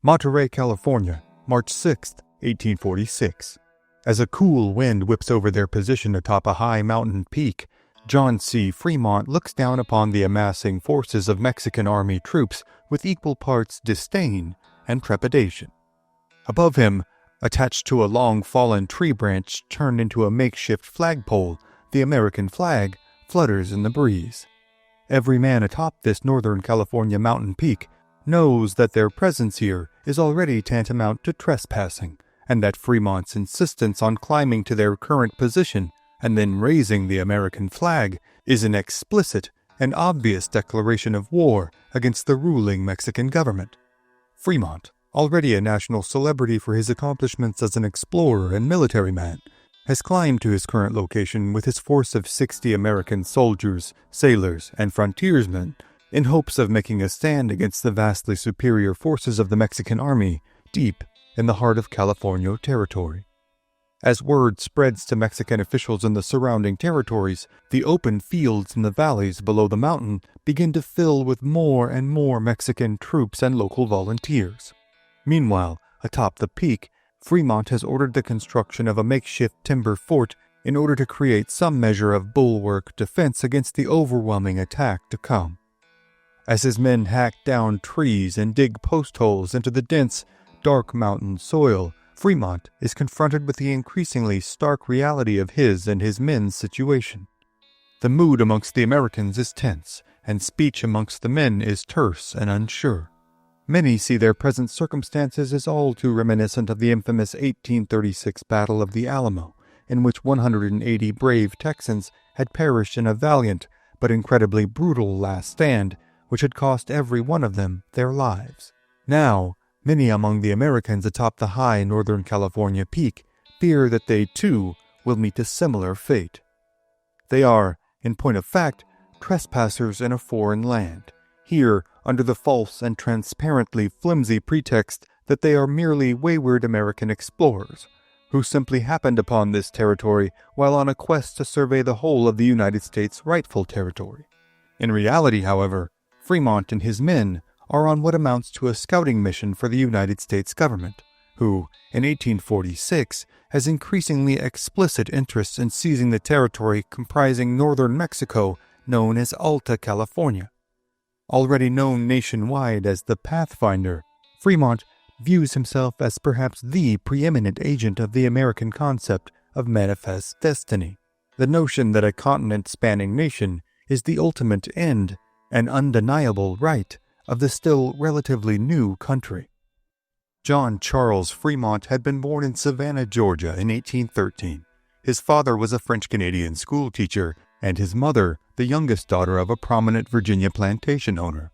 Monterey, California, March 6, 1846. As a cool wind whips over their position atop a high mountain peak, John C. Fremont looks down upon the amassing forces of Mexican army troops with equal parts disdain and trepidation. Above him, attached to a long fallen tree branch turned into a makeshift flagpole, the American flag flutters in the breeze. Every man atop this Northern California mountain peak knows that their presence here is already tantamount to trespassing, and that Fremont's insistence on climbing to their current position and then raising the American flag is an explicit and obvious declaration of war against the ruling Mexican government. Fremont, already a national celebrity for his accomplishments as an explorer and military man, has climbed to his current location with his force of 60 American soldiers, sailors, and frontiersmen in hopes of making a stand against the vastly superior forces of the Mexican army deep in the heart of California territory. As word spreads to Mexican officials in the surrounding territories, the open fields in the valleys below the mountain begin to fill with more and more Mexican troops and local volunteers. Meanwhile, atop the peak, Fremont has ordered the construction of a makeshift timber fort in order to create some measure of bulwark defense against the overwhelming attack to come. As his men hack down trees and dig post holes into the dense, dark mountain soil, Fremont is confronted with the increasingly stark reality of his and his men's situation. The mood amongst the Americans is tense, and speech amongst the men is terse and unsure. Many see their present circumstances as all too reminiscent of the infamous 1836 Battle of the Alamo, in which 180 brave Texans had perished in a valiant but incredibly brutal last stand, which had cost every one of them their lives. Now, many among the Americans atop the high Northern California peak fear that they, too, will meet a similar fate. They are, in point of fact, trespassers in a foreign land, here under the false and transparently flimsy pretext that they are merely wayward American explorers, who simply happened upon this territory while on a quest to survey the whole of the United States' rightful territory. In reality, however, Fremont and his men are on what amounts to a scouting mission for the United States government, who, in 1846, has increasingly explicit interests in seizing the territory comprising northern Mexico known as Alta California. Already known nationwide as the Pathfinder, Fremont views himself as perhaps the preeminent agent of the American concept of manifest destiny, the notion that a continent-spanning nation is the ultimate end and undeniable right of the still relatively new country. John Charles Fremont had been born in Savannah, Georgia in 1813. His father was a French-Canadian schoolteacher, and his mother the youngest daughter of a prominent Virginia plantation owner.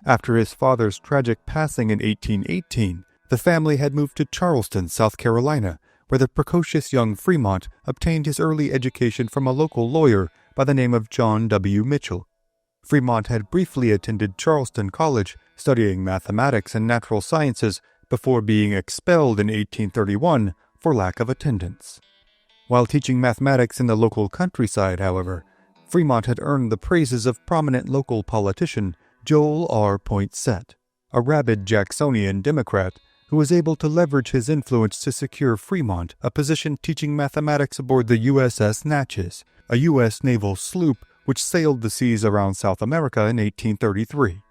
After his father's tragic passing in 1818, the family had moved to Charleston, South Carolina, where the precocious young Fremont obtained his early education from a local lawyer by the name of John W. Mitchell. Fremont had briefly attended Charleston College, studying mathematics and natural sciences, before being expelled in 1831 for lack of attendance. While teaching mathematics in the local countryside, however, Fremont had earned the praises of prominent local politician Joel R. Poinsett, a rabid Jacksonian Democrat who was able to leverage his influence to secure Fremont a position teaching mathematics aboard the USS Natchez, a U.S. naval sloop which sailed the seas around South America in 1833.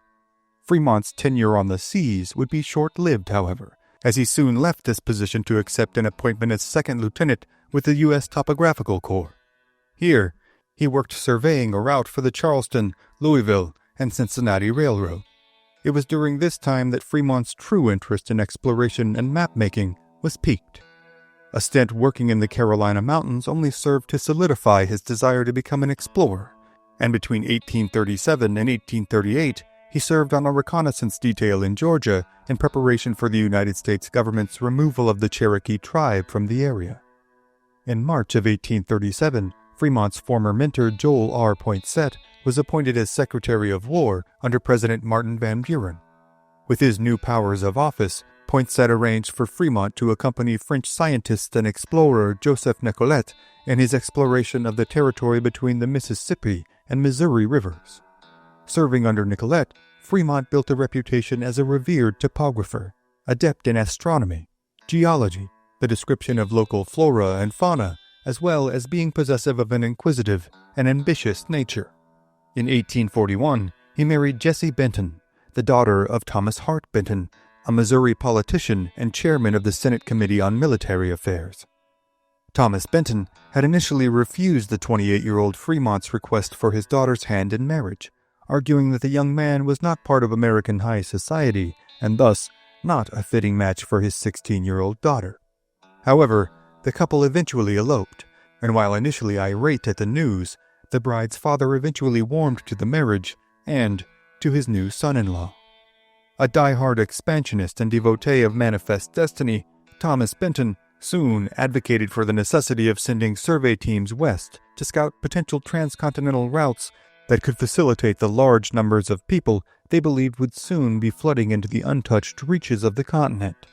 Fremont's tenure on the seas would be short-lived, however, as he soon left this position to accept an appointment as second lieutenant with the U.S. Topographical Corps. Here, he worked surveying a route for the Charleston, Louisville, and Cincinnati Railroad. It was during this time that Fremont's true interest in exploration and map-making was piqued. A stint working in the Carolina mountains only served to solidify his desire to become an explorer, and between 1837 and 1838, he served on a reconnaissance detail in Georgia in preparation for the United States government's removal of the Cherokee tribe from the area. In March of 1837, Fremont's former mentor Joel R. Poinsett was appointed as Secretary of War under President Martin Van Buren. With his new powers of office, Poinsett arranged for Fremont to accompany French scientist and explorer Joseph Nicolet in his exploration of the territory between the Mississippi and Missouri rivers. Serving under Nicolet, Fremont built a reputation as a revered topographer, adept in astronomy, geology, the description of local flora and fauna, as well as being possessive of an inquisitive and ambitious nature. In 1841, he married Jessie Benton, the daughter of Thomas Hart Benton, a Missouri politician and chairman of the Senate Committee on Military Affairs. Thomas Benton had initially refused the 28-year-old Fremont's request for his daughter's hand in marriage, arguing that the young man was not part of American high society and thus not a fitting match for his 16-year-old daughter. However, the couple eventually eloped, and while initially irate at the news, the bride's father eventually warmed to the marriage and to his new son-in-law. A die-hard expansionist and devotee of manifest destiny, Thomas Benton soon advocated for the necessity of sending survey teams west to scout potential transcontinental routes that could facilitate the large numbers of people they believed would soon be flooding into the untouched reaches of the continent.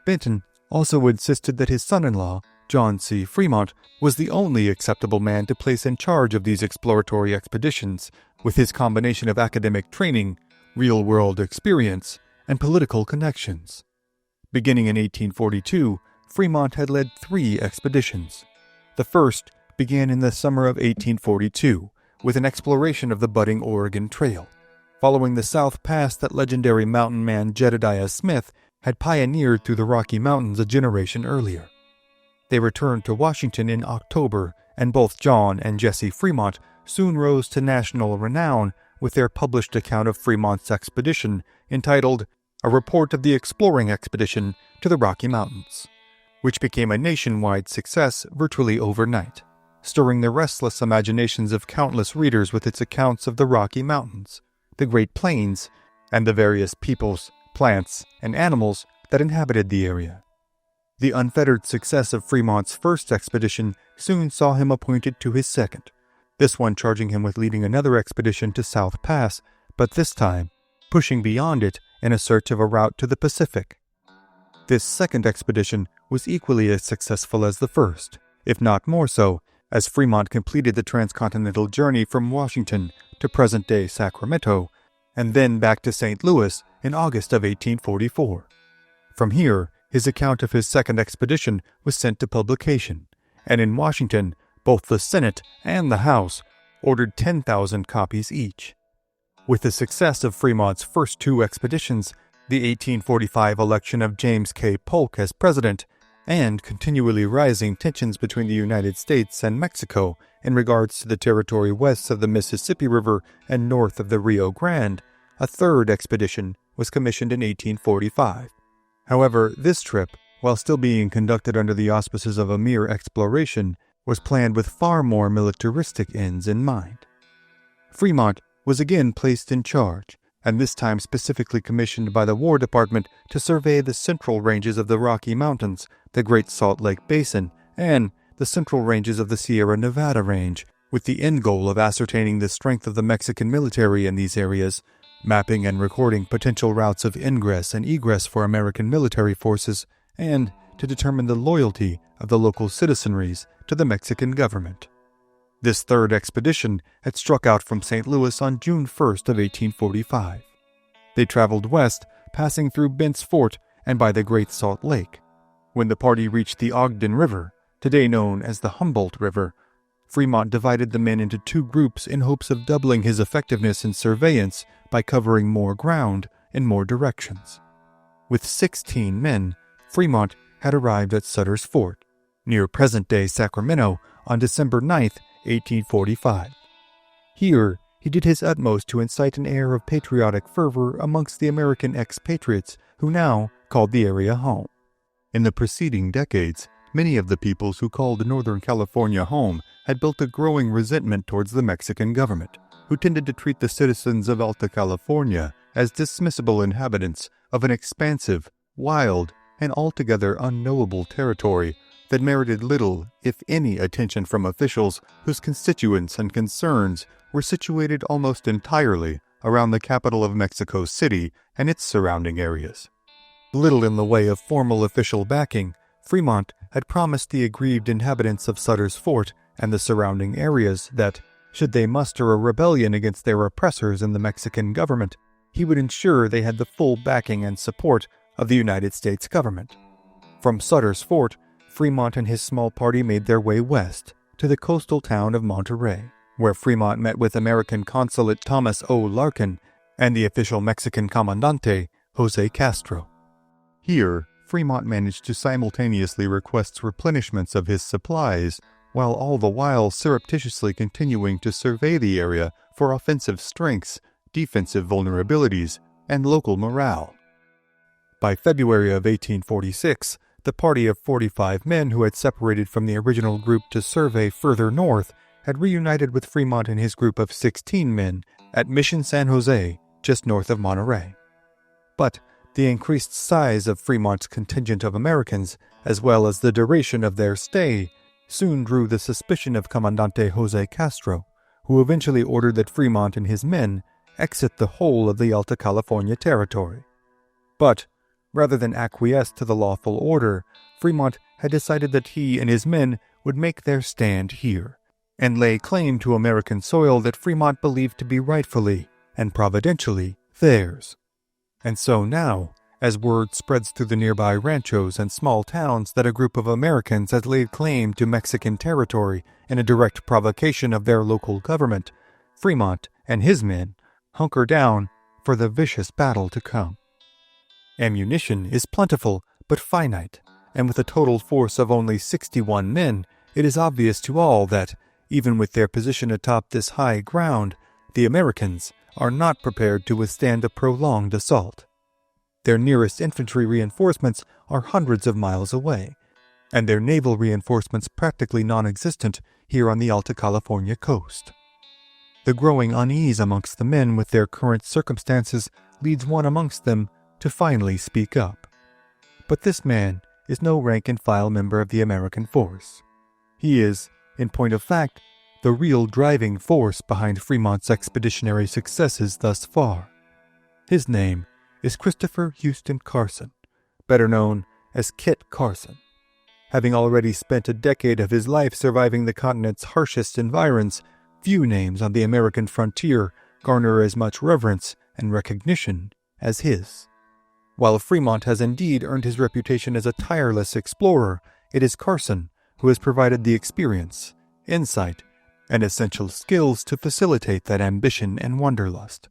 Benton also insisted that his son-in-law, John C. Fremont, was the only acceptable man to place in charge of these exploratory expeditions, with his combination of academic training, real-world experience, and political connections. Beginning in 1842, Fremont had led 3 expeditions. The first began in the summer of 1842, with an exploration of the budding Oregon Trail, following the South Pass that legendary mountain man Jedediah Smith had pioneered through the Rocky Mountains a generation earlier. They returned to Washington in October, and both John and Jessie Fremont soon rose to national renown with their published account of Fremont's expedition, entitled A Report of the Exploring Expedition to the Rocky Mountains, which became a nationwide success virtually overnight, stirring the restless imaginations of countless readers with its accounts of the Rocky Mountains, the Great Plains, and the various peoples, plants, and animals that inhabited the area. The unfettered success of Fremont's first expedition soon saw him appointed to his second, this one charging him with leading another expedition to South Pass, but this time pushing beyond it in a search of a route to the Pacific. This second expedition was equally as successful as the first, if not more so, as Fremont completed the transcontinental journey from Washington to present-day Sacramento, and then back to St. Louis in August of 1844. From here, his account of his second expedition was sent to publication, and in Washington, both the Senate and the House ordered 10,000 copies each. With the success of Fremont's first 2 expeditions, the 1845 election of James K. Polk as president, and continually rising tensions between the United States and Mexico in regards to the territory west of the Mississippi River and north of the Rio Grande, a third expedition was commissioned in 1845. However, this trip, while still being conducted under the auspices of a mere exploration, was planned with far more militaristic ends in mind. Fremont was again placed in charge, and this time specifically commissioned by the War Department to survey the central ranges of the Rocky Mountains, the Great Salt Lake Basin, and the central ranges of the Sierra Nevada Range, with the end goal of ascertaining the strength of the Mexican military in these areas, mapping and recording potential routes of ingress and egress for American military forces, and to determine the loyalty of the local citizenries to the Mexican government. This third expedition had struck out from St. Louis on June 1st of 1845. They traveled west, passing through Bent's Fort and by the Great Salt Lake. When the party reached the Ogden River, today known as the Humboldt River, Fremont divided the men into 2 groups in hopes of doubling his effectiveness in surveillance by covering more ground in more directions. With 16 men, Fremont had arrived at Sutter's Fort, near present-day Sacramento, on December 9th, 1845. Here, he did his utmost to incite an air of patriotic fervor amongst the American expatriates who now called the area home. In the preceding decades, many of the peoples who called Northern California home had built a growing resentment towards the Mexican government, who tended to treat the citizens of Alta California as dismissible inhabitants of an expansive, wild, and altogether unknowable territory that merited little, if any, attention from officials whose constituents and concerns were situated almost entirely around the capital of Mexico City and its surrounding areas. Little in the way of formal official backing, Fremont had promised the aggrieved inhabitants of Sutter's Fort and the surrounding areas that, should they muster a rebellion against their oppressors in the Mexican government, he would ensure they had the full backing and support of the United States government. From Sutter's Fort, Fremont and his small party made their way west to the coastal town of Monterey, where Fremont met with American Consulate Thomas O. Larkin and the official Mexican Comandante, Jose Castro. Here, Fremont managed to simultaneously request replenishments of his supplies, while all the while surreptitiously continuing to survey the area for offensive strengths, defensive vulnerabilities, and local morale. By February of 1846, the party of 45 men who had separated from the original group to survey further north had reunited with Fremont and his group of 16 men at Mission San Jose, just north of Monterey. But the increased size of Fremont's contingent of Americans, as well as the duration of their stay, soon drew the suspicion of Comandante Jose Castro, who eventually ordered that Fremont and his men exit the whole of the Alta California territory. But, rather than acquiesce to the lawful order, Fremont had decided that he and his men would make their stand here, and lay claim to American soil that Fremont believed to be rightfully and providentially theirs. And so now, as word spreads through the nearby ranchos and small towns that a group of Americans had laid claim to Mexican territory in a direct provocation of their local government, Fremont and his men hunker down for the vicious battle to come. Ammunition is plentiful but finite, and with a total force of only 61 men, it is obvious to all that, even with their position atop this high ground, the Americans are not prepared to withstand a prolonged assault. Their nearest infantry reinforcements are hundreds of miles away, and their naval reinforcements practically non-existent here on the Alta California coast. The growing unease amongst the men with their current circumstances leads one amongst them to finally speak up. But this man is no rank-and-file member of the American force. He is, in point of fact, the real driving force behind Fremont's expeditionary successes thus far. His name is Christopher Houston Carson, better known as Kit Carson. Having already spent a decade of his life surviving the continent's harshest environs, few names on the American frontier garner as much reverence and recognition as his. While Fremont has indeed earned his reputation as a tireless explorer, it is Carson who has provided the experience, insight, and essential skills to facilitate that ambition and wanderlust.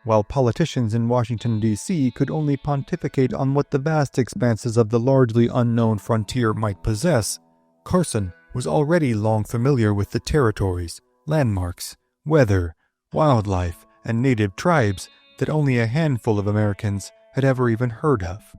While politicians in Washington, D.C. could only pontificate on what the vast expanses of the largely unknown frontier might possess, Carson was already long familiar with the territories, landmarks, weather, wildlife, and native tribes that only a handful of Americans had ever even heard of.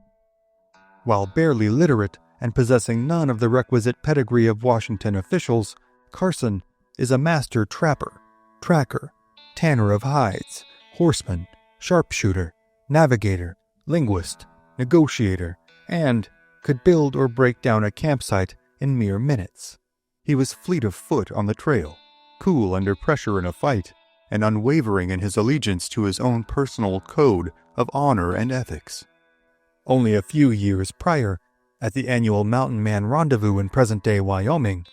While barely literate and possessing none of the requisite pedigree of Washington officials, Carson is a master trapper, tracker, tanner of hides, horseman, sharpshooter, navigator, linguist, negotiator, and could build or break down a campsite in mere minutes. He was fleet of foot on the trail, cool under pressure in a fight, and unwavering in his allegiance to his own personal code of honor and ethics. Only a few years prior, at the annual Mountain Man Rendezvous in present-day Wyoming,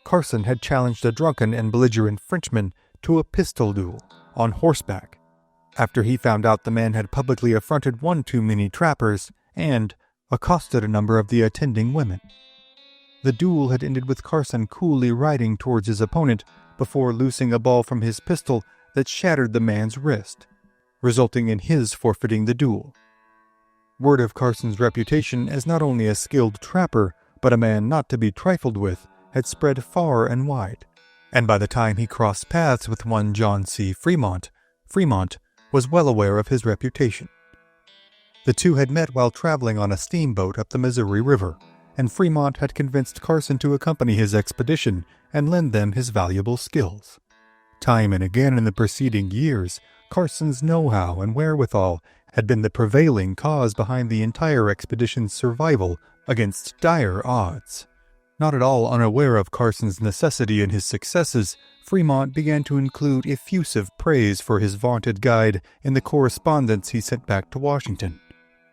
Carson had challenged a drunken and belligerent Frenchman to a pistol duel on horseback, after he found out the man had publicly affronted one too many trappers and accosted a number of the attending women. The duel had ended with Carson coolly riding towards his opponent before loosing a ball from his pistol that shattered the man's wrist, resulting in his forfeiting the duel. Word of Carson's reputation as not only a skilled trapper, but a man not to be trifled with, had spread far and wide, and by the time he crossed paths with one John C. Fremont, Fremont was well aware of his reputation. The two had met while traveling on a steamboat up the Missouri River, and Fremont had convinced Carson to accompany his expedition and lend them his valuable skills. Time and again in the preceding years, Carson's know-how and wherewithal had been the prevailing cause behind the entire expedition's survival against dire odds. Not at all unaware of Carson's necessity in his successes, Fremont began to include effusive praise for his vaunted guide in the correspondence he sent back to Washington.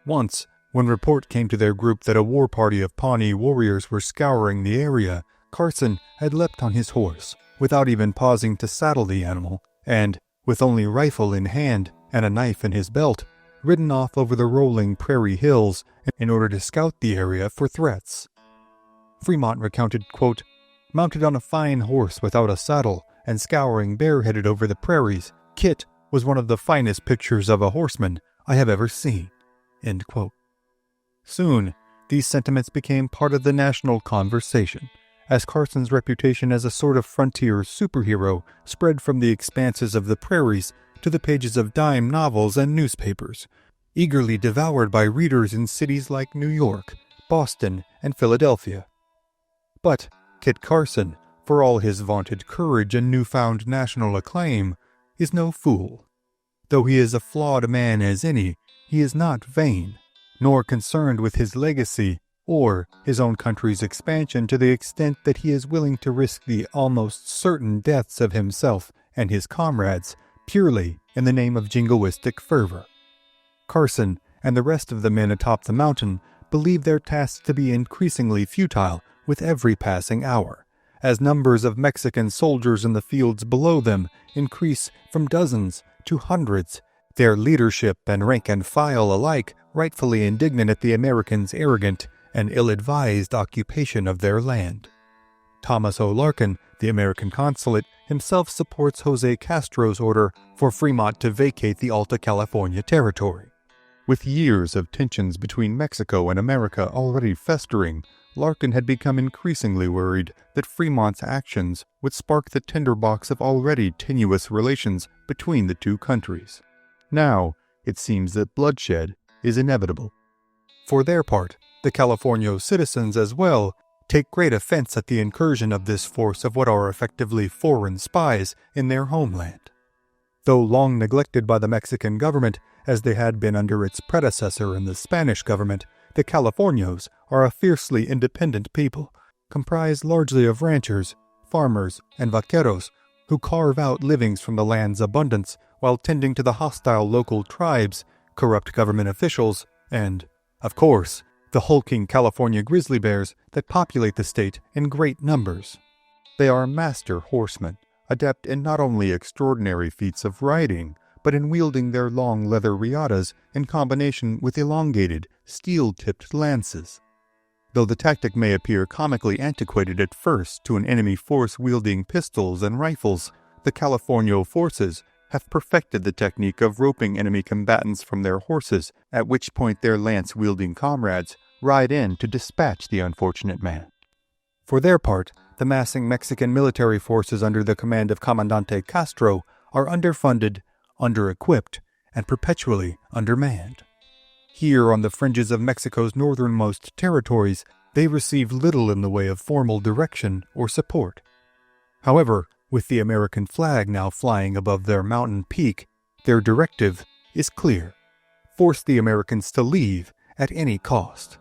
Once, when report came to their group that a war party of Pawnee warriors were scouring the area, Carson had leapt on his horse, without even pausing to saddle the animal, and, with only rifle in hand and a knife in his belt, ridden off over the rolling prairie hills in order to scout the area for threats. Fremont recounted, quote, "Mounted on a fine horse without a saddle and scouring bareheaded over the prairies, Kit was one of the finest pictures of a horseman I have ever seen." End quote. Soon, these sentiments became part of the national conversation, as Carson's reputation as a sort of frontier superhero spread from the expanses of the prairies to the pages of dime novels and newspapers, eagerly devoured by readers in cities like New York, Boston, and Philadelphia. But Kit Carson, for all his vaunted courage and newfound national acclaim, is no fool. Though he is a flawed man as any, he is not vain, nor concerned with his legacy or his own country's expansion to the extent that he is willing to risk the almost certain deaths of himself and his comrades purely in the name of jingoistic fervor. Carson and the rest of the men atop the mountain believe their tasks to be increasingly futile with every passing hour, as numbers of Mexican soldiers in the fields below them increase from dozens to hundreds, their leadership and rank and file alike rightfully indignant at the Americans' arrogant and ill-advised occupation of their land. Thomas O. Larkin, the American consulate, himself supports Jose Castro's order for Fremont to vacate the Alta California territory. With years of tensions between Mexico and America already festering, Larkin had become increasingly worried that Fremont's actions would spark the tinderbox of already tenuous relations between the two countries. Now, it seems that bloodshed is inevitable. For their part, the California citizens as well take great offense at the incursion of this force of what are effectively foreign spies in their homeland. Though long neglected by the Mexican government, as they had been under its predecessor in the Spanish government, the Californios are a fiercely independent people, comprised largely of ranchers, farmers, and vaqueros, who carve out livings from the land's abundance while tending to the hostile local tribes, corrupt government officials, and, of course, the hulking California grizzly bears that populate the state in great numbers. They are master horsemen, adept in not only extraordinary feats of riding, but in wielding their long leather riatas in combination with elongated, steel-tipped lances. Though the tactic may appear comically antiquated at first to an enemy force wielding pistols and rifles, the California forces have perfected the technique of roping enemy combatants from their horses, at which point their lance-wielding comrades ride in to dispatch the unfortunate man. For their part, the massing Mexican military forces under the command of Comandante Castro are underfunded, under-equipped, and perpetually undermanned. Here on the fringes of Mexico's northernmost territories, they receive little in the way of formal direction or support. However, with the American flag now flying above their mountain peak, their directive is clear: force the Americans to leave at any cost.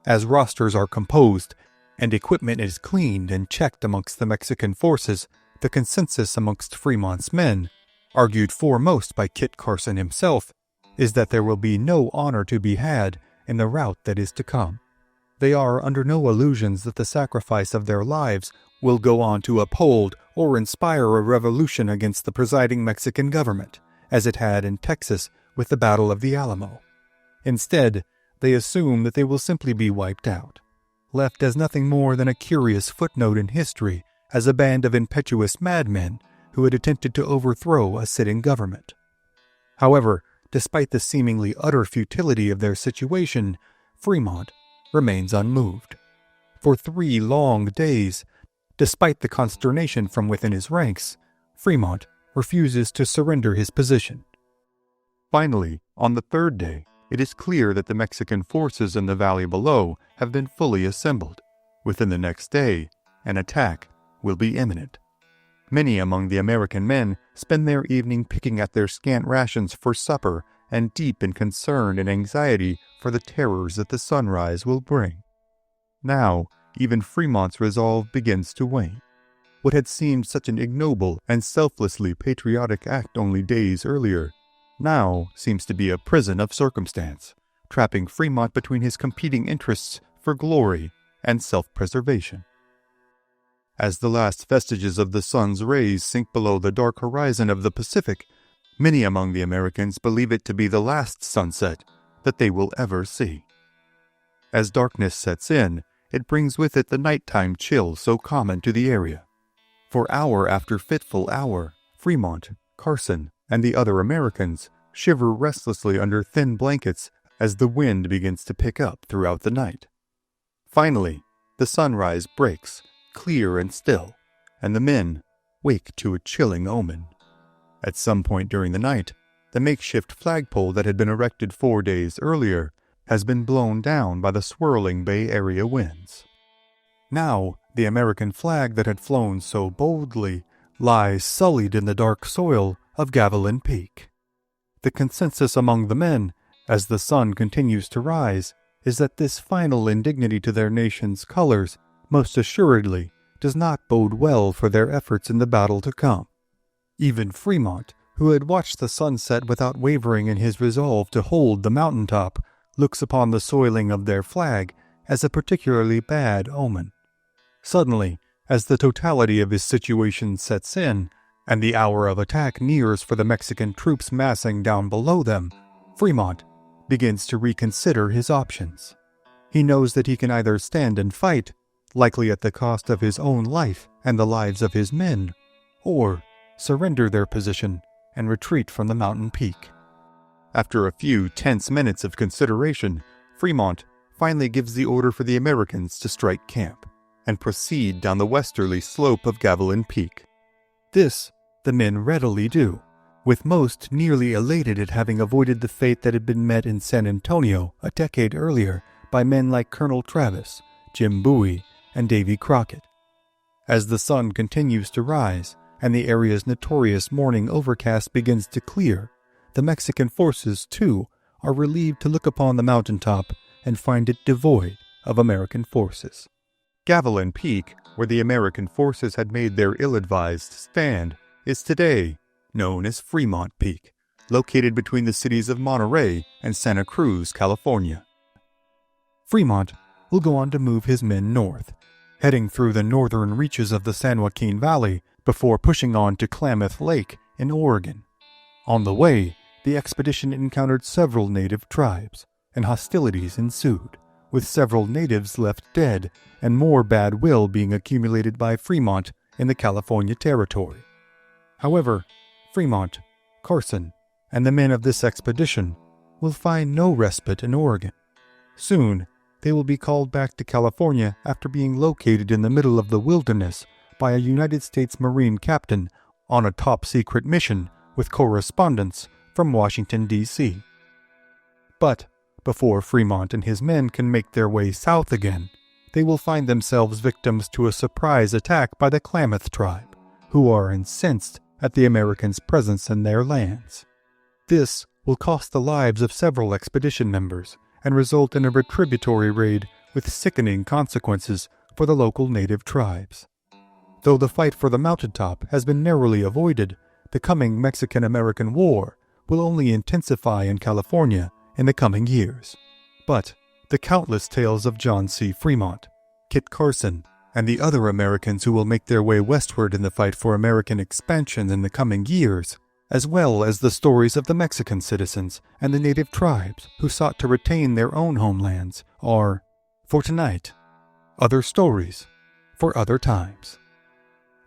As rosters are composed and equipment is cleaned and checked amongst the Mexican forces, the consensus amongst Fremont's men, argued foremost by Kit Carson himself, is that there will be no honor to be had in the rout that is to come. They are under no illusions that the sacrifice of their lives will go on to uphold or inspire a revolution against the presiding Mexican government, as it had in Texas with the Battle of the Alamo. Instead, they assume that they will simply be wiped out, left as nothing more than a curious footnote in history as a band of impetuous madmen who had attempted to overthrow a sitting government. However, despite the seemingly utter futility of their situation, Fremont remains unmoved. For 3 long days, despite the consternation from within his ranks, Fremont refuses to surrender his position. Finally, on the 3rd day, it is clear that the Mexican forces in the valley below have been fully assembled. Within the next day, an attack will be imminent. Many among the American men spend their evening picking at their scant rations for supper and deep in concern and anxiety for the terrors that the sunrise will bring. Now, even Fremont's resolve begins to wane. What had seemed such an ignoble and selflessly patriotic act only days earlier now seems to be a prison of circumstance, trapping Fremont between his competing interests for glory and self-preservation. As the last vestiges of the sun's rays sink below the dark horizon of the Pacific, Many among the Americans believe it to be the last sunset that they will ever see. As darkness sets in, it brings with it the nighttime chill so common to the area. For hour after fitful hour, Fremont, Carson, and the other Americans shiver restlessly under thin blankets as the wind begins to pick up throughout the night. Finally, the sunrise breaks, clear and still, and the men wake to a chilling omen. At some point during the night, the makeshift flagpole that had been erected 4 days earlier has been blown down by the swirling Bay Area winds. Now, the American flag that had flown so boldly lies sullied in the dark soil of Gavilan Peak. The consensus among the men, as the sun continues to rise, is that this final indignity to their nation's colors most assuredly does not bode well for their efforts in the battle to come. Even Fremont, who had watched the sunset without wavering in his resolve to hold the mountaintop, looks upon the soiling of their flag as a particularly bad omen. Suddenly, as the totality of his situation sets in, and the hour of attack nears for the Mexican troops massing down below them, Fremont begins to reconsider his options. He knows that he can either stand and fight, likely at the cost of his own life and the lives of his men, or surrender their position and retreat from the mountain peak. After a few tense minutes of consideration, Fremont finally gives the order for the Americans to strike camp and proceed down the westerly slope of Gavilan Peak. This the men readily do, with most nearly elated at having avoided the fate that had been met in San Antonio a decade earlier by men like Colonel Travis, Jim Bowie, and Davy Crockett. As the sun continues to rise and the area's notorious morning overcast begins to clear, the Mexican forces, too, are relieved to look upon the mountaintop and find it devoid of American forces. Gavilan Peak, where the American forces had made their ill-advised stand, is today known as Fremont Peak, located between the cities of Monterey and Santa Cruz, California. Fremont will go on to move his men north, heading through the northern reaches of the San Joaquin Valley before pushing on to Klamath Lake in Oregon. On the way, the expedition encountered several native tribes, and hostilities ensued, with several natives left dead and more bad will being accumulated by Fremont in the California territory. However, Fremont, Carson, and the men of this expedition will find no respite in Oregon. Soon, they will be called back to California after being located in the middle of the wilderness by a United States Marine captain on a top-secret mission with correspondence from Washington, D.C. But before Fremont and his men can make their way south again, they will find themselves victims to a surprise attack by the Klamath tribe, who are incensed at the Americans' presence in their lands. This will cost the lives of several expedition members and result in a retributory raid with sickening consequences for the local native tribes. Though the fight for the mountaintop has been narrowly avoided, the coming Mexican-American War will only intensify in California in the coming years. But the countless tales of John C. Fremont, Kit Carson, and the other Americans who will make their way westward in the fight for American expansion in the coming years, as well as the stories of the Mexican citizens and the native tribes who sought to retain their own homelands, are, for tonight, other stories for other times.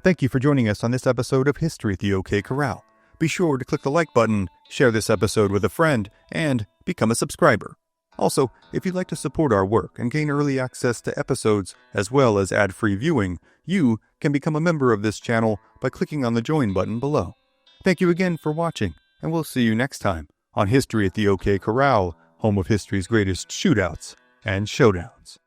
Thank you for joining us on this episode of History at the OK Corral. Be sure to click the like button, share this episode with a friend, and become a subscriber. Also, if you'd like to support our work and gain early access to episodes as well as ad-free viewing, you can become a member of this channel by clicking on the join button below. Thank you again for watching, and we'll see you next time on History at the OK Corral, home of history's greatest shootouts and showdowns.